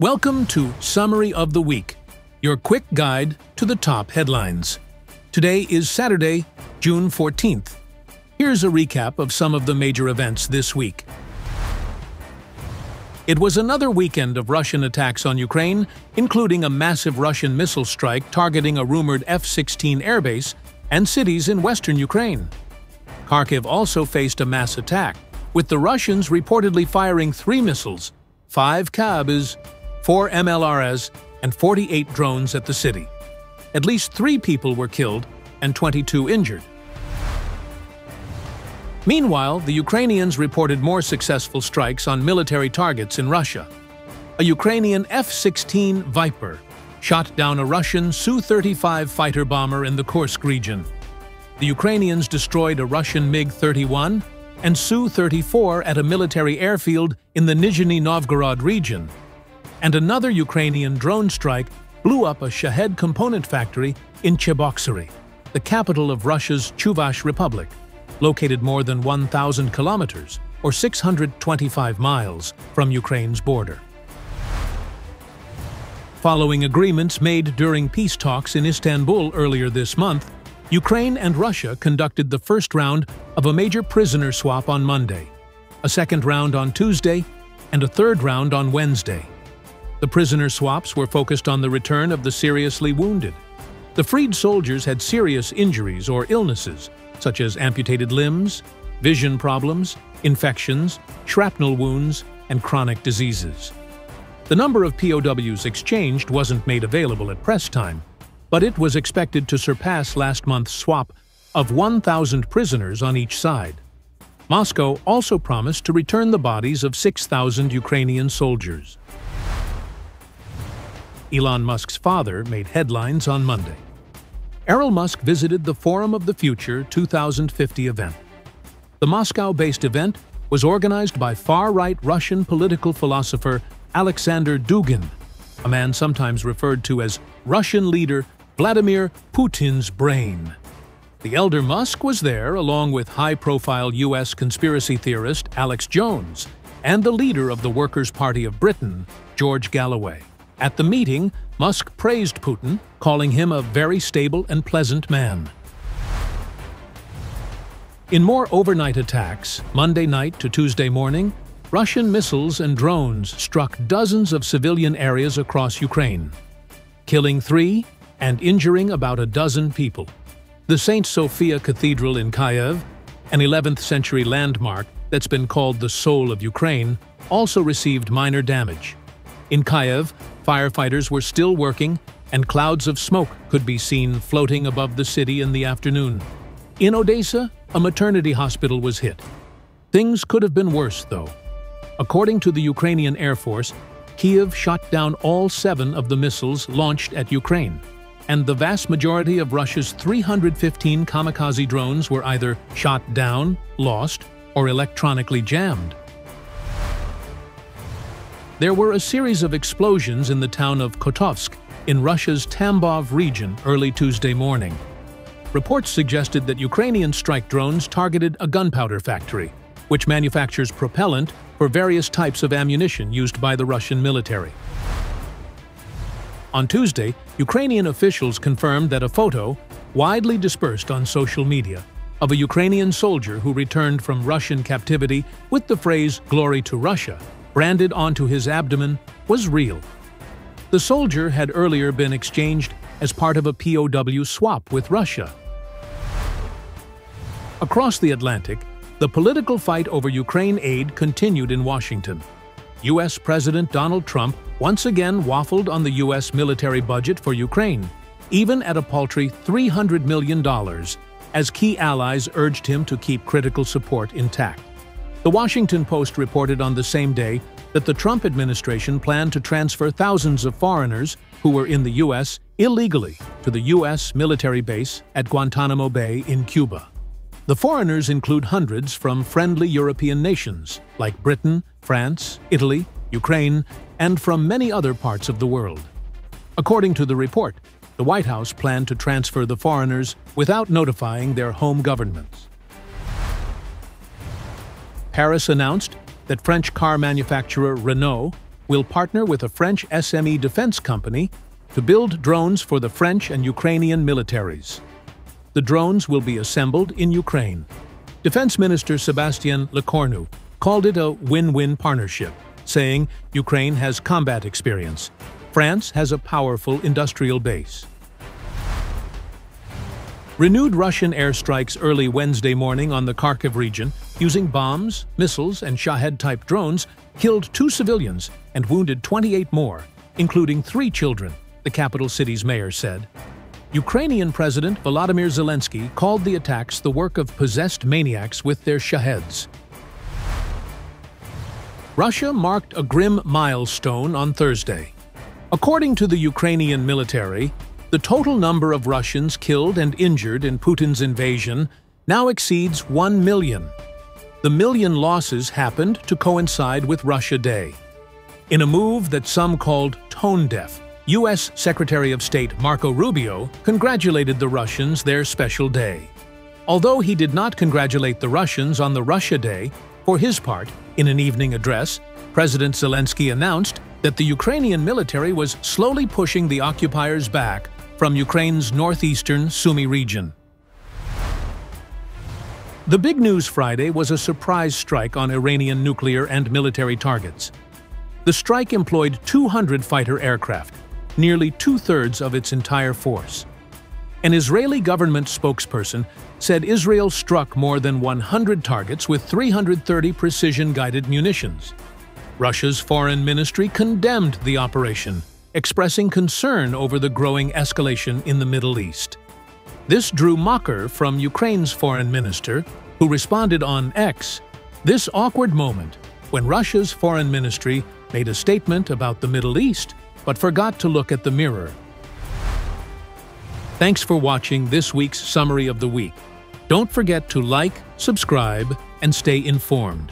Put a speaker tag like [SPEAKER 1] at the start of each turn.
[SPEAKER 1] Welcome to Summary of the Week, your quick guide to the top headlines. Today is Saturday, June 14th. Here's a recap of some of the major events this week. It was another weekend of Russian attacks on Ukraine, including a massive Russian missile strike targeting a rumored F-16 airbase and cities in western Ukraine. Kharkiv also faced a mass attack, with the Russians reportedly firing 3 missiles, 5 Kyiv, 4 MLRS, and 48 drones at the city. At least 3 people were killed and 22 injured. Meanwhile, the Ukrainians reported more successful strikes on military targets in Russia. A Ukrainian F-16 Viper shot down a Russian Su-35 fighter bomber in the Kursk region. The Ukrainians destroyed a Russian MiG-31 and Su-34 at a military airfield in the Nizhny Novgorod region. And another Ukrainian drone strike blew up a Shahed component factory in Cheboksary, the capital of Russia's Chuvash Republic, located more than 1,000 kilometers, or 625 miles, from Ukraine's border. Following agreements made during peace talks in Istanbul earlier this month, Ukraine and Russia conducted the first round of a major prisoner swap on Monday, a second round on Tuesday, and a third round on Wednesday. The prisoner swaps were focused on the return of the seriously wounded. The freed soldiers had serious injuries or illnesses, such as amputated limbs, vision problems, infections, shrapnel wounds, and chronic diseases. The number of POWs exchanged wasn't made available at press time, but it was expected to surpass last month's swap of 1,000 prisoners on each side. Moscow also promised to return the bodies of 6,000 Ukrainian soldiers. Elon Musk's father made headlines on Monday. Errol Musk visited the Forum of the Future 2050 event. The Moscow-based event was organized by far-right Russian political philosopher Alexander Dugin, a man sometimes referred to as Russian leader Vladimir Putin's brain. The elder Musk was there along with high-profile U.S. conspiracy theorist Alex Jones and the leader of the Workers' Party of Britain, George Galloway. At the meeting, Musk praised Putin, calling him a very stable and pleasant man. In more overnight attacks, Monday night to Tuesday morning, Russian missiles and drones struck dozens of civilian areas across Ukraine, killing 3 and injuring about a dozen people. The St. Sophia Cathedral in Kyiv, an 11th-century landmark that's been called the soul of Ukraine, also received minor damage. In Kyiv, firefighters were still working, and clouds of smoke could be seen floating above the city in the afternoon. In Odessa, a maternity hospital was hit. Things could have been worse, though. According to the Ukrainian Air Force, Kyiv shot down all 7 of the missiles launched at Ukraine, and the vast majority of Russia's 315 kamikaze drones were either shot down, lost, or electronically jammed. There were a series of explosions in the town of Kotovsk in Russia's Tambov region early Tuesday morning. Reports suggested that Ukrainian strike drones targeted a gunpowder factory, which manufactures propellant for various types of ammunition used by the Russian military. On Tuesday, Ukrainian officials confirmed that a photo, widely dispersed on social media, of a Ukrainian soldier who returned from Russian captivity with the phrase "Glory to Russia" branded onto his abdomen was real. The soldier had earlier been exchanged as part of a POW swap with Russia. Across the Atlantic, the political fight over Ukraine aid continued in Washington. U.S. President Donald Trump once again waffled on the U.S. military budget for Ukraine, even at a paltry $300 million, as key allies urged him to keep critical support intact. The Washington Post reported on the same day that the Trump administration planned to transfer thousands of foreigners who were in the U.S. illegally to the U.S. military base at Guantanamo Bay in Cuba. The foreigners include hundreds from friendly European nations like Britain, France, Italy, Ukraine, and from many other parts of the world. According to the report, the White House planned to transfer the foreigners without notifying their home governments. Paris announced that French car manufacturer Renault will partner with a French SME defense company to build drones for the French and Ukrainian militaries. The drones will be assembled in Ukraine. Defense Minister Sébastien Lecornu called it a win-win partnership, saying Ukraine has combat experience. France has a powerful industrial base. Renewed Russian airstrikes early Wednesday morning on the Kharkiv region using bombs, missiles, and Shahed-type drones killed 2 civilians and wounded 28 more, including 3 children, the capital city's mayor said. Ukrainian President Volodymyr Zelensky called the attacks the work of possessed maniacs with their Shaheds. Russia marked a grim milestone on Thursday. According to the Ukrainian military, the total number of Russians killed and injured in Putin's invasion now exceeds 1 million. The million losses happened to coincide with Russia Day. In a move that some called tone-deaf, U.S. Secretary of State Marco Rubio congratulated the Russians their special day. Although he did not congratulate the Russians on the Russia Day, for his part, in an evening address, President Zelensky announced that the Ukrainian military was slowly pushing the occupiers back from Ukraine's northeastern Sumy region. The big news Friday was a surprise strike on Iranian nuclear and military targets. The strike employed 200 fighter aircraft, nearly 2/3 of its entire force. An Israeli government spokesperson said Israel struck more than 100 targets with 330 precision-guided munitions. Russia's foreign ministry condemned the operation, expressing concern over the growing escalation in the Middle East. This drew mocker from Ukraine's foreign minister, who responded on X, "This awkward moment, when Russia's foreign ministry made a statement about the Middle East, but forgot to look at the mirror." Thanks for watching this week's Summary of the Week. Don't forget to like, subscribe, and stay informed.